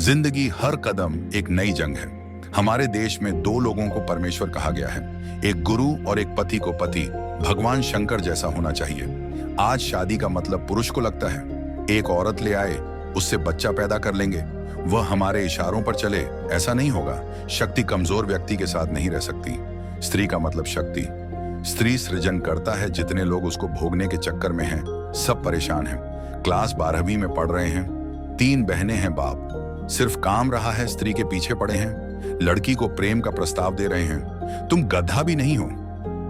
जिंदगी हर कदम एक नई जंग है। हमारे देश में दो लोगों को परमेश्वर कहा गया है, एक गुरु और एक पति को पति भगवान शंकर जैसा होना चाहिए। आज शादी का मतलब पुरुष को लगता है, एक औरत ले आए, उससे बच्चा पैदा कर लेंगे, वह हमारे इशारों पर चले। ऐसा नहीं होगा। शक्ति कमजोर व्यक्ति के साथ नहीं रह सकती। स्त्री का मतलब शक्ति। स्त्री सृजन करता है। जितने लोग उसको भोगने के चक्कर में हैं, सब परेशान हैं। क्लास 12वीं में पढ़ रहे हैं, 3 बहनें हैं, बाप सिर्फ काम रहा है, स्त्री के पीछे पड़े हैं। लड़की को प्रेम का प्रस्ताव दे रहे हैं। तुम गधा भी नहीं हो।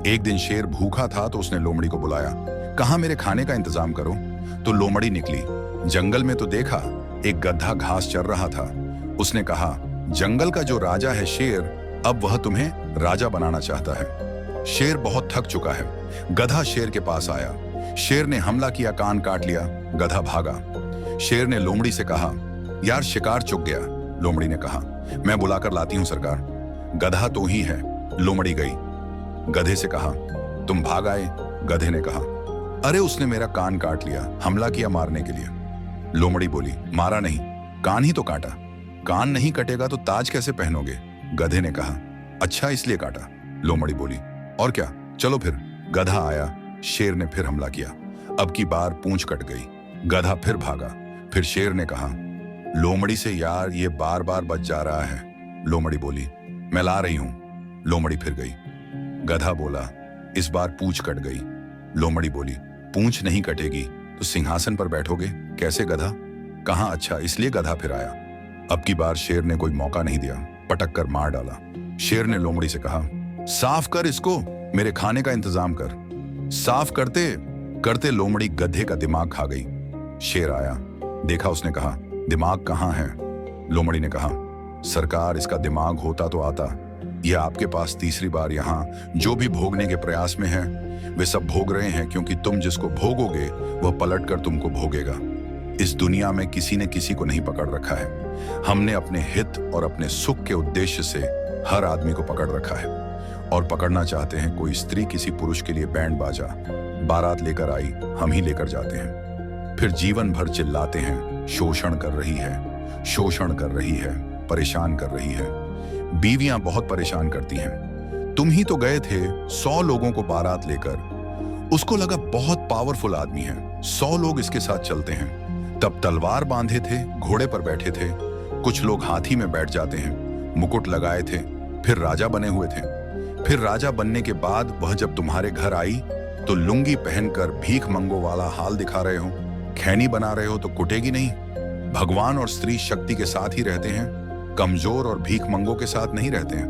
एक दिन शेर भूखा था तो उसने लोमड़ी को बुलाया, कहा मेरे खाने का इंतजाम करो। तो लोमड़ी निकली। जंगल में तो देखा एक गधा घास चर रहा था। उसने कहा, जंगल का जो राजा है शेर, अब वह तुम्हें राजा बनाना चाहता है। शेर बहुत थक चुका है। गधा शेर के पास आया। शेर ने हमला किया, कान काट लिया। गधा भागा। शेर ने लोमड़ी से कहा, यार शिकार चुक गया। लोमड़ी ने कहा, मैं बुलाकर लाती हूं सरकार। गधा तो ही है। लोमड़ी गई। गधे से कहा, तुम भाग आए। गधे ने कहा, अरे उसने मेरा कान काट लिया, हमला किया मारने के लिए। लोमड़ी बोली, मारा नहीं, कान ही तो काटा। कान नहीं कटेगा तो ताज कैसे पहनोगे? गधे ने कहा, अच्छा इसलिए काटा। लोमड़ी बोली, और क्या, चलो फिर। गधा आया। शेर ने फिर हमला किया। अब की बार पूंछ कट गई। गधा फिर भागा। फिर शेर ने कहा, लोमड़ी से यार ये बार बार बच जा रहा है। लोमड़ी बोली, मैं ला रही हूं। लोमड़ी फिर गई। गधा बोला, इस बार पूंछ कट गई। लोमड़ी बोली, पूंछ नहीं कटेगी तो सिंहासन पर बैठोगे कैसे गधा? कहा, अच्छा इसलिए गधा फिर आया। अब की बार शेर ने कोई मौका नहीं दिया, पटक कर मार डाला। शेर ने लोमड़ी से कहा, साफ कर इसको, मेरे खाने का इंतजाम कर। साफ करते करते लोमड़ी गधे का दिमाग खा गई। शेर आया, देखा, उसने कहा, दिमाग कहाँ है? लोमड़ी ने कहा, सरकार इसका दिमाग होता तो आता। यह आपके पास तीसरी बार यहाँ। जो भी भोगने के प्रयास में है वे सब भोग रहे हैं, क्योंकि तुम जिसको भोगोगे वह पलट कर तुमको भोगेगा। इस दुनिया में किसी ने किसी को नहीं पकड़ रखा है। हमने अपने हित और अपने सुख के उद्देश्य से हर आदमी को पकड़ रखा है और पकड़ना चाहते हैं। कोई स्त्री किसी पुरुष के लिए बैंड बाजा बारात लेकर आई, हम ही लेकर जाते हैं। फिर जीवन भर चिल्लाते हैं, शोषण कर रही है, शोषण कर रही है, परेशान कर रही है। बीवियां बहुत परेशान करती हैं। तुम ही तो गए थे 100 लोगों को बारात लेकर। उसको लगा बहुत पावरफुल आदमी है, 100 लोग इसके साथ चलते हैं। तब तलवार बांधे थे, घोड़े पर बैठे थे। कुछ लोग हाथी में बैठ जाते हैं, मुकुट लगाए थे, फिर राजा बने हुए थे। फिर राजा बनने के बाद वह जब तुम्हारे घर आई तो लुंगी पहनकर भीख मंगो वाला हाल दिखा रहे हो। खैनी बना रहे हो तो कुटेगी नहीं। भगवान और स्त्री शक्ति के साथ ही रहते हैं, कमजोर और भीख मंगों के साथ नहीं रहते हैं।